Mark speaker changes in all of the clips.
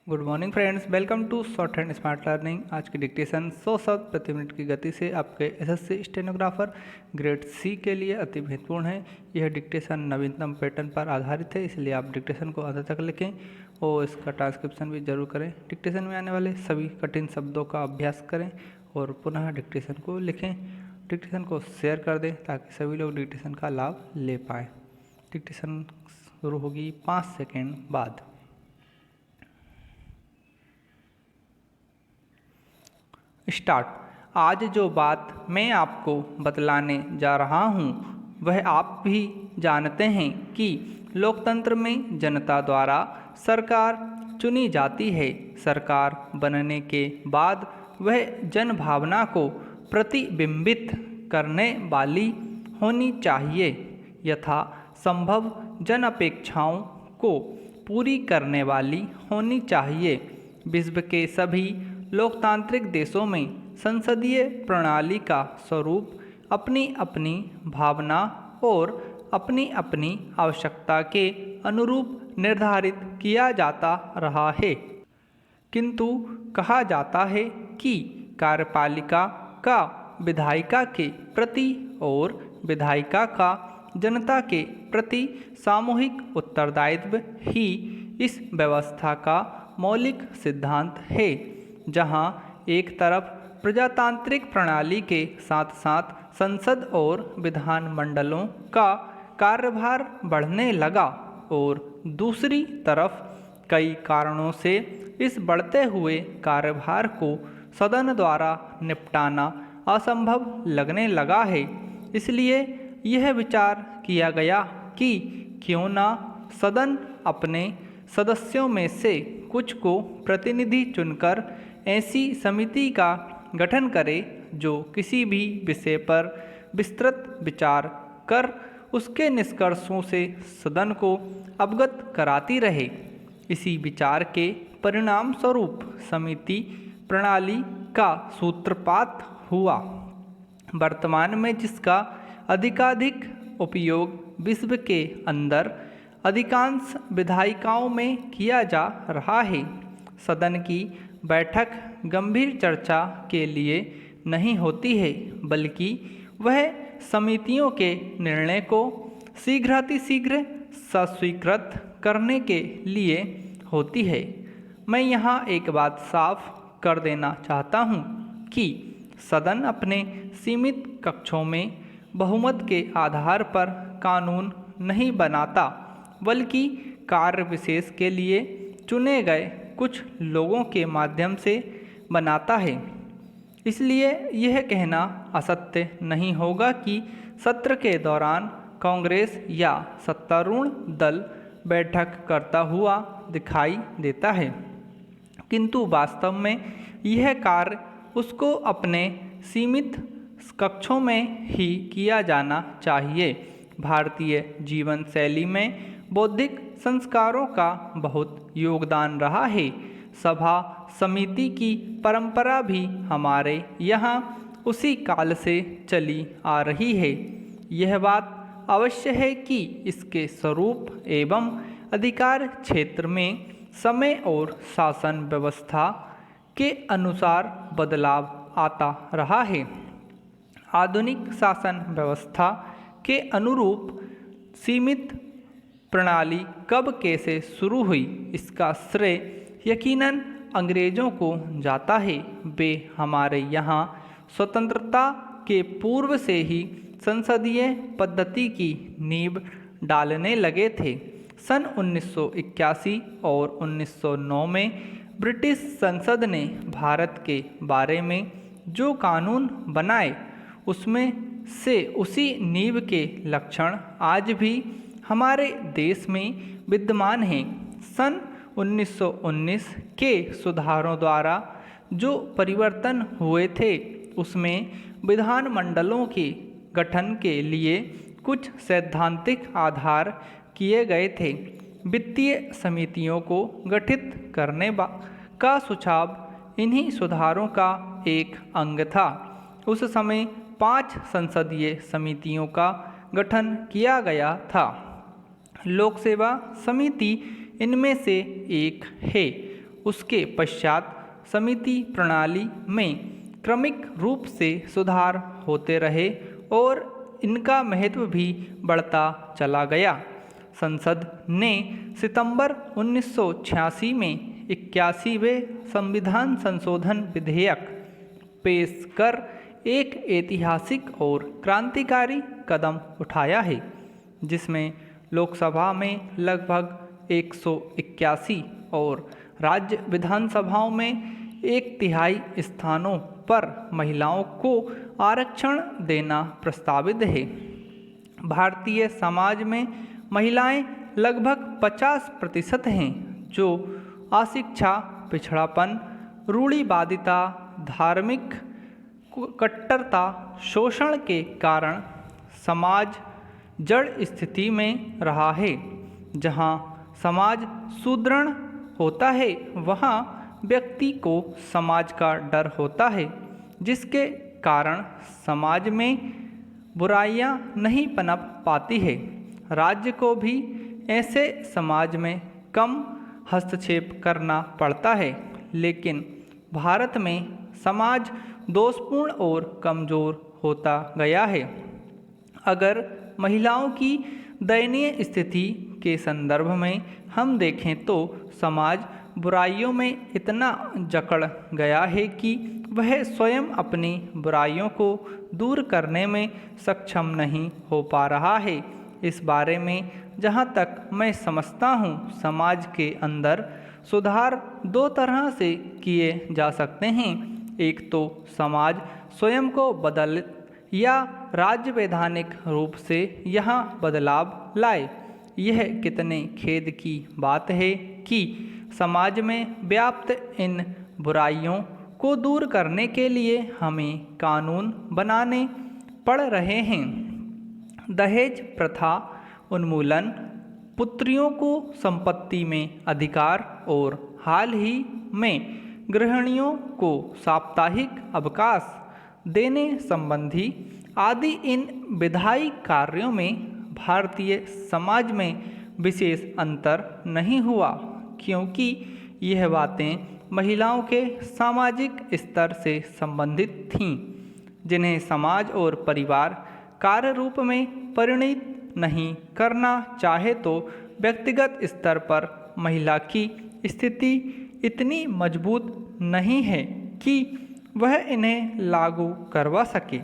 Speaker 1: Good morning friends, welcome to short and smart learning. आज की dictation 100 शब्द प्रति मिनट की गति से आपके एसएससी स्टेनोग्राफर ग्रेड सी के लिए अति महत्वपूर्ण है। यह डिक्टेशन नवीनतम पैटर्न पर आधारित है, इसलिए आप डिक्टेशन को अंत तक लिखें और इसका ट्रांसक्रिप्शन भी जरूर करें। डिक्टेशन में आने वाले सभी कठिन शब्दों का अभ्यास करें और पुनः डिक्टेशन को लिखें। डिक्टेशन को शेयर कर दें ताकि सभी लोग डिक्टेशन का लाभ ले पाएँ। डिक्टेशन शुरू होगी 5 सेकेंड बाद। स्टार्ट। आज जो बात मैं आपको बतलाने जा रहा हूँ वह आप भी जानते हैं कि लोकतंत्र में जनता द्वारा सरकार चुनी जाती है। सरकार बनने के बाद वह जनभावना को प्रतिबिंबित करने वाली होनी चाहिए, यथा संभव जन अपेक्षाओं को पूरी करने वाली होनी चाहिए। विश्व के सभी लोकतांत्रिक देशों में संसदीय प्रणाली का स्वरूप अपनी अपनी भावना और अपनी अपनी आवश्यकता के अनुरूप निर्धारित किया जाता रहा है, किंतु कहा जाता है कि कार्यपालिका का विधायिका के प्रति और विधायिका का जनता के प्रति सामूहिक उत्तरदायित्व ही इस व्यवस्था का मौलिक सिद्धांत है। जहां एक तरफ प्रजातांत्रिक प्रणाली के साथ साथ संसद और विधानमंडलों का कार्यभार बढ़ने लगा और दूसरी तरफ कई कारणों से इस बढ़ते हुए कार्यभार को सदन द्वारा निपटाना असंभव लगने लगा है। इसलिए यह विचार किया गया कि क्यों ना सदन अपने सदस्यों में से कुछ को प्रतिनिधि चुनकर ऐसी समिति का गठन करे जो किसी भी विषय पर विस्तृत विचार कर उसके निष्कर्षों से सदन को अवगत कराती रहे। इसी विचार के परिणाम स्वरूप समिति प्रणाली का सूत्रपात हुआ। वर्तमान में जिसका अधिकाधिक उपयोग विश्व के अंदर अधिकांश विधायिकाओं में किया जा रहा है। सदन की बैठक गंभीर चर्चा के लिए नहीं होती है, बल्कि वह समितियों के निर्णय को शीघ्रातिशीघ्र स्वीकृत करने के लिए होती है। मैं यहाँ एक बात साफ कर देना चाहता हूँ कि सदन अपने सीमित कक्षों में बहुमत के आधार पर कानून नहीं बनाता, बल्कि कार्य विशेष के लिए चुने गए कुछ लोगों के माध्यम से बनाता है। इसलिए यह कहना असत्य नहीं होगा कि सत्र के दौरान कांग्रेस या सत्तारूढ़ दल बैठक करता हुआ दिखाई देता है, किंतु वास्तव में यह कार्य उसको अपने सीमित कक्षों में ही किया जाना चाहिए। भारतीय जीवन शैली में बौद्धिक संस्कारों का बहुत योगदान रहा है। सभा समिति की परंपरा भी हमारे यहाँ उसी काल से चली आ रही है। यह बात अवश्य है कि इसके स्वरूप एवं अधिकार क्षेत्र में समय और शासन व्यवस्था के अनुसार बदलाव आता रहा है। आधुनिक शासन व्यवस्था के अनुरूप सीमित प्रणाली कब कैसे शुरू हुई, इसका श्रेय यकीनन अंग्रेज़ों को जाता है। वे हमारे यहाँ स्वतंत्रता के पूर्व से ही संसदीय पद्धति की नींव डालने लगे थे। सन 1981 और 1909 में ब्रिटिश संसद ने भारत के बारे में जो कानून बनाए उसमें से उसी नींव के लक्षण आज भी हमारे देश में विद्यमान हैं। सन 1919 के सुधारों द्वारा जो परिवर्तन हुए थे उसमें विधानमंडलों के गठन के लिए कुछ सैद्धांतिक आधार किए गए थे। वित्तीय समितियों को गठित करने का सुझाव इन्हीं सुधारों का एक अंग था। उस समय 5 संसदीय समितियों का गठन किया गया था। लोक सेवा समिति इनमें से एक है। उसके पश्चात समिति प्रणाली में क्रमिक रूप से सुधार होते रहे और इनका महत्व भी बढ़ता चला गया। संसद ने सितंबर 1986 में 81वें संविधान संशोधन विधेयक पेश कर एक ऐतिहासिक और क्रांतिकारी कदम उठाया है, जिसमें लोकसभा में लगभग 181 और राज्य विधानसभाओं में 1/3 स्थानों पर महिलाओं को आरक्षण देना प्रस्तावित है। भारतीय समाज में महिलाएं लगभग 50% हैं, जो अशिक्षा, पिछड़ापन, रूढ़िवादिता, धार्मिक कट्टरता, शोषण के कारण समाज जड़ स्थिति में रहा है। जहां समाज सुदृढ़ होता है, वहां व्यक्ति को समाज का डर होता है, जिसके कारण समाज में बुराइयां नहीं पनप पाती है। राज्य को भी ऐसे समाज में कम हस्तक्षेप करना पड़ता है, लेकिन भारत में समाज दोषपूर्ण और कमज़ोर होता गया है। अगर महिलाओं की दयनीय स्थिति के संदर्भ में हम देखें तो समाज बुराइयों में इतना जकड़ गया है कि वह स्वयं अपनी बुराइयों को दूर करने में सक्षम नहीं हो पा रहा है। इस बारे में जहाँ तक मैं समझता हूँ, समाज के अंदर सुधार 2 तरह से किए जा सकते हैं। एक तो समाज स्वयं को बदल या राज्य वैधानिक रूप से यहाँ बदलाव लाए। यह कितने खेद की बात है कि समाज में व्याप्त इन बुराइयों को दूर करने के लिए हमें कानून बनाने पड़ रहे हैं। दहेज प्रथा उन्मूलन, पुत्रियों को संपत्ति में अधिकार और हाल ही में गृहिणियों को साप्ताहिक अवकाश देने संबंधी आदि इन विधायी कार्यों में भारतीय समाज में विशेष अंतर नहीं हुआ, क्योंकि यह बातें महिलाओं के सामाजिक स्तर से संबंधित थीं, जिन्हें समाज और परिवार कार्य रूप में परिणित नहीं करना चाहे तो व्यक्तिगत स्तर पर महिला की स्थिति इतनी मजबूत नहीं है कि वह इन्हें लागू करवा सके।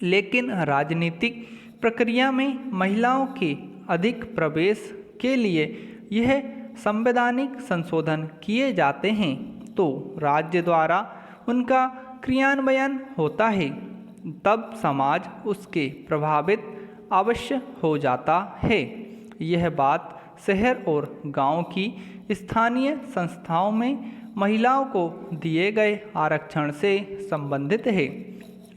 Speaker 1: लेकिन राजनीतिक प्रक्रिया में महिलाओं के अधिक प्रवेश के लिए यह संवैधानिक संशोधन किए जाते हैं तो राज्य द्वारा उनका क्रियान्वयन होता है, तब समाज उसके प्रभावित अवश्य हो जाता है। यह बात शहर और गांव की स्थानीय संस्थाओं में महिलाओं को दिए गए आरक्षण से संबंधित है।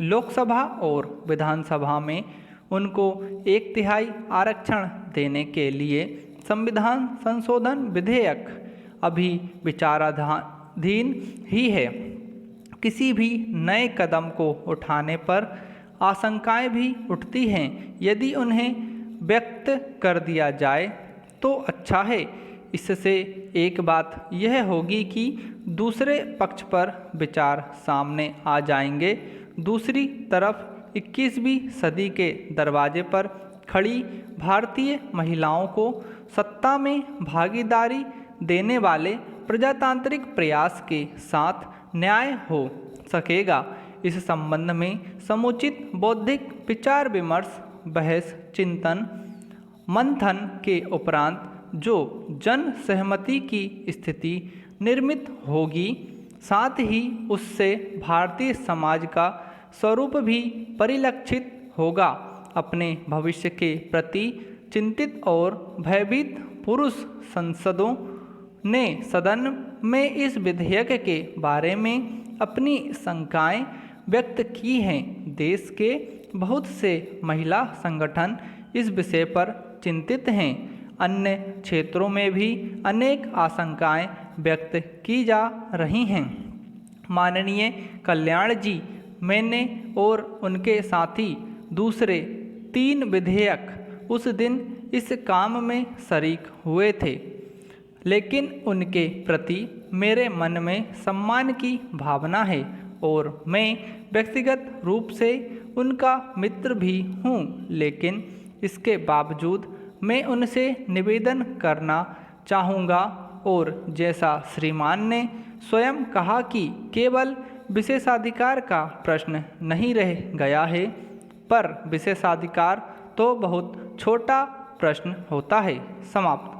Speaker 1: लोकसभा और विधानसभा में उनको 1/3 आरक्षण देने के लिए संविधान संशोधन विधेयक अभी विचाराधीन ही है। किसी भी नए कदम को उठाने पर आशंकाएं भी उठती हैं। यदि उन्हें व्यक्त कर दिया जाए तो अच्छा है। इससे एक बात यह होगी कि दूसरे पक्ष पर विचार सामने आ जाएंगे। दूसरी तरफ 21वीं सदी के दरवाजे पर खड़ी भारतीय महिलाओं को सत्ता में भागीदारी देने वाले प्रजातांत्रिक प्रयास के साथ न्याय हो सकेगा। इस संबंध में समुचित बौद्धिक विचार विमर्श, बहस, चिंतन, मंथन के उपरांत जो जन सहमति की स्थिति निर्मित होगी, साथ ही उससे भारतीय समाज का स्वरूप भी परिलक्षित होगा। अपने भविष्य के प्रति चिंतित और भयभीत पुरुष सांसदों ने सदन में इस विधेयक के बारे में अपनी शंकाएं व्यक्त की हैं। देश के बहुत से महिला संगठन इस विषय पर चिंतित हैं। अन्य क्षेत्रों में भी अनेक आशंकाएं व्यक्त की जा रही हैं। माननीय कल्याण जी, मैंने और उनके साथी दूसरे 3 विधेयक उस दिन इस काम में शरीक हुए थे, लेकिन उनके प्रति मेरे मन में सम्मान की भावना है और मैं व्यक्तिगत रूप से उनका मित्र भी हूँ, लेकिन इसके बावजूद मैं उनसे निवेदन करना चाहूँगा और जैसा श्रीमान ने स्वयं कहा कि केवल विशेषाधिकार का प्रश्न नहीं रह गया है, पर विशेषाधिकार तो बहुत छोटा प्रश्न होता है। समाप्त।